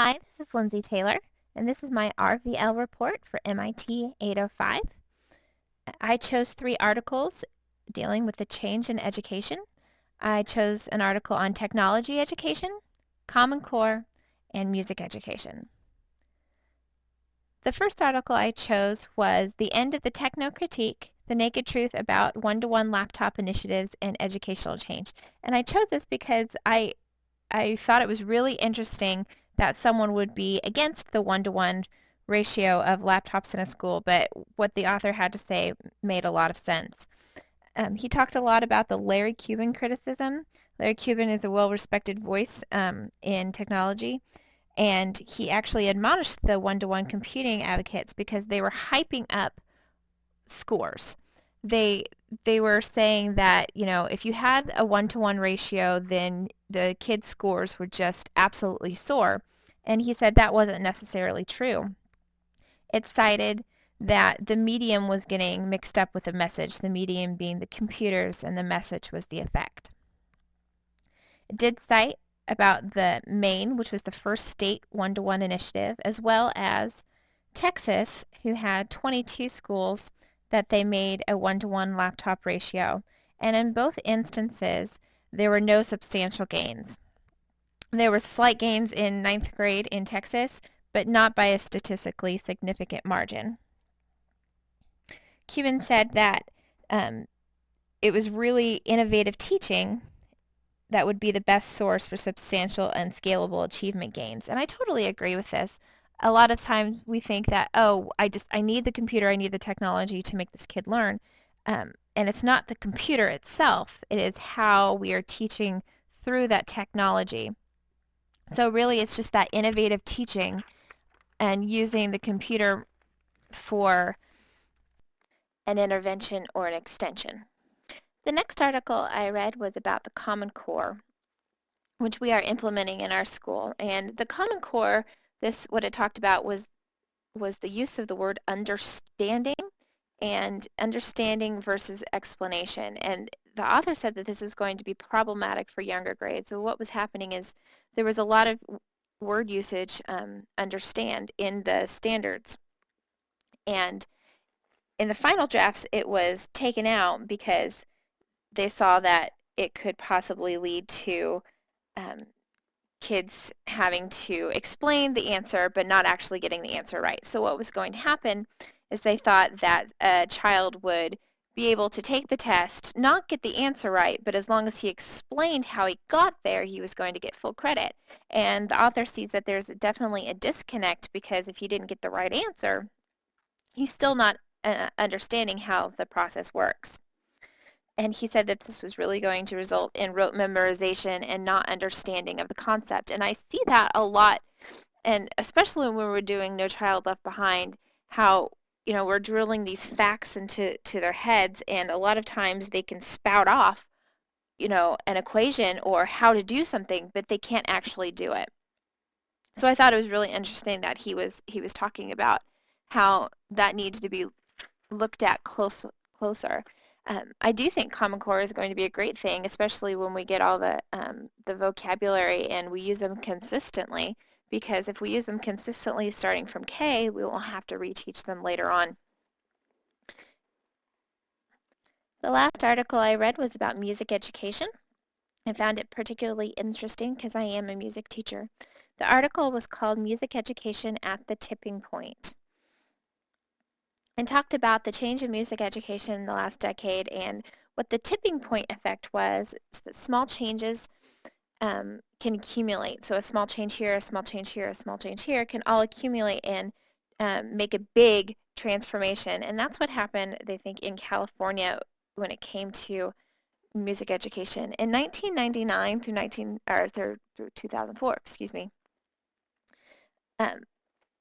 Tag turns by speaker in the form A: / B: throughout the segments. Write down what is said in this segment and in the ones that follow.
A: Hi, this is Lindsay Taylor, and this is my RVL report for MIT 805. I chose 3 articles dealing with the change in education. I chose an article on technology education, Common Core, and music education. The first article I chose was The End of the Techno-Critique, The Naked Truth About One-to-One Laptop Initiatives and Educational Change. And I chose this because I thought it was really interesting that someone would be against the one-to-one ratio of laptops in a school, but what the author had to say made a lot of sense. He talked a lot about the Larry Cuban criticism. Larry Cuban is a well-respected voice in technology, and he actually admonished the one-to-one computing advocates because they were hyping up scores. They they were saying that, if you had a one-to-one ratio, then the kids' scores would just absolutely soar. And he said that wasn't necessarily true. It cited that the medium was getting mixed up with the message, the medium being the computers and the message was the effect. It did cite about the Maine, which was the first state one-to-one initiative, as well as Texas, who had 22 schools that they made a one-to-one laptop ratio. And in both instances, there were no substantial gains. There were slight gains in 9th grade in Texas, but not by a statistically significant margin. Cuban said that it was really innovative teaching that would be the best source for substantial and scalable achievement gains. And I totally agree with this. A lot of times we think that, oh, I need the computer, I need the technology to make this kid learn. And it's not the computer itself, it is how we are teaching through that technology. So really it's just that innovative teaching and using the computer for an intervention or an extension. The next article I read was about the Common Core, which we are implementing in our school. And the Common Core, what it talked about was the use of the word understanding and understanding versus explanation. And the author said that this is going to be problematic for younger grades. So what was happening is there was a lot of word usage, understand, in the standards. And in the final drafts, it was taken out because they saw that it could possibly lead to kids having to explain the answer but not actually getting the answer right. So what was going to happen is they thought that a child would be able to take the test, not get the answer right, but as long as he explained how he got there, he was going to get full credit. And the author sees that there's definitely a disconnect because if he didn't get the right answer, he's still not understanding how the process works. And he said that this was really going to result in rote memorization and not understanding of the concept. And I see that a lot, and especially when we're doing No Child Left Behind, how we're drilling these facts into their heads, and a lot of times they can spout off an equation or how to do something, but they can't actually do it. So I thought it was really interesting that he was talking about how that needs to be looked at closer. I do think Common Core is going to be a great thing, especially when we get all the vocabulary and we use them consistently, because if we use them consistently starting from K, we won't have to reteach them later on. The last article I read was about music education. I found it particularly interesting because I am a music teacher. The article was called Music Education at the Tipping Point, and talked about the change in music education in the last decade and what the tipping point effect was, is that small changes can accumulate. So a small change here, a small change here, a small change here can all accumulate and make a big transformation. And that's what happened, they think, in California when it came to music education. In 1999 through 2004, excuse me,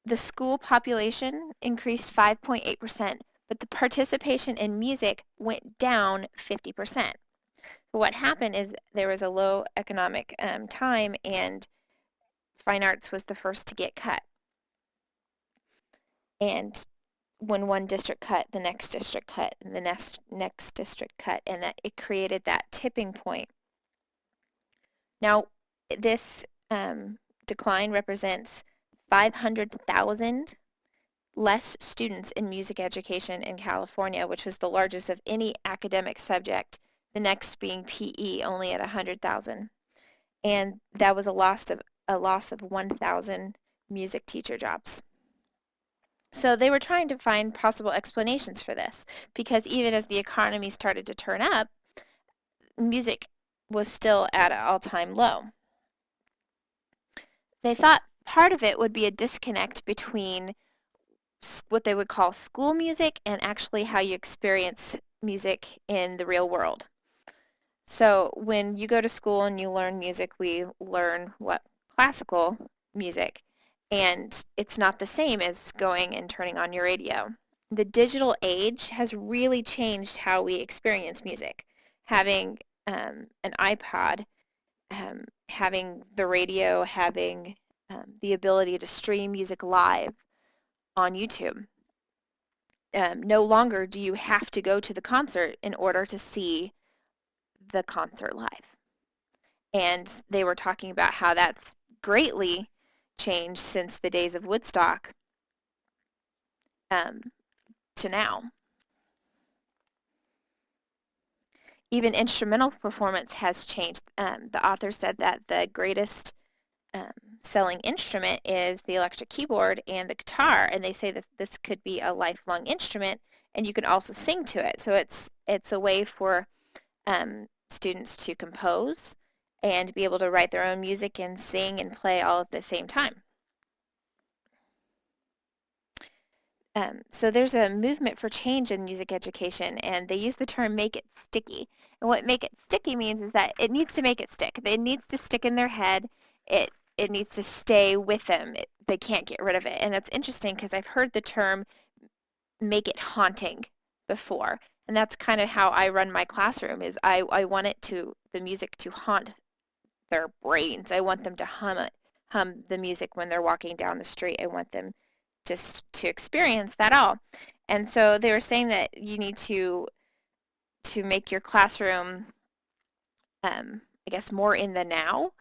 A: the school population increased 5.8%, but the participation in music went down 50%. So what happened is there was a low economic time, and fine arts was the first to get cut. And when one district cut, the next district cut, and the next district cut, and that it created that tipping point. Now, this decline represents 500,000 less students in music education in California, which was the largest of any academic subject, the next being PE, only at 100,000. And that was a loss of 1,000 music teacher jobs. So they were trying to find possible explanations for this, because even as the economy started to turn up, music was still at an all-time low. They thought part of it would be a disconnect between what they would call school music and actually how you experience music in the real world. So when you go to school and you learn music, we learn what classical music, and it's not the same as going and turning on your radio. The digital age has really changed how we experience music. Having an iPod, having the radio, having the ability to stream music live on YouTube. No longer do you have to go to the concert in order to see the concert live. And they were talking about how that's greatly changed since the days of Woodstock to now. Even instrumental performance has changed. The author said that the greatest selling instrument is the electric keyboard and the guitar, and they say that this could be a lifelong instrument, and you can also sing to it. So it's a way for students to compose and be able to write their own music and sing and play all at the same time. So there's a movement for change in music education, and they use the term "make it sticky." And what "make it sticky" means is that it needs to make it stick. It needs to stick in their head. It needs to stay with them. They can't get rid of it. And it's interesting because I've heard the term "make it haunting" before, and that's kind of how I run my classroom. Is I want the music to haunt their brains. I want them to hum the music when they're walking down the street. I want them just to experience that all. And so they were saying that you need to make your classroom, I guess, more in the now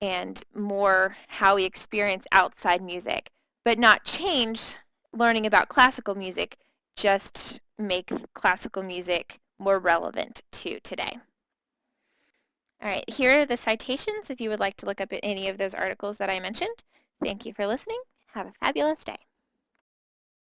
A: and more how we experience outside music, but not change learning about classical music, just make classical music more relevant to today. All right, here are the citations if you would like to look up at any of those articles that I mentioned. Thank you for listening. Have a fabulous day.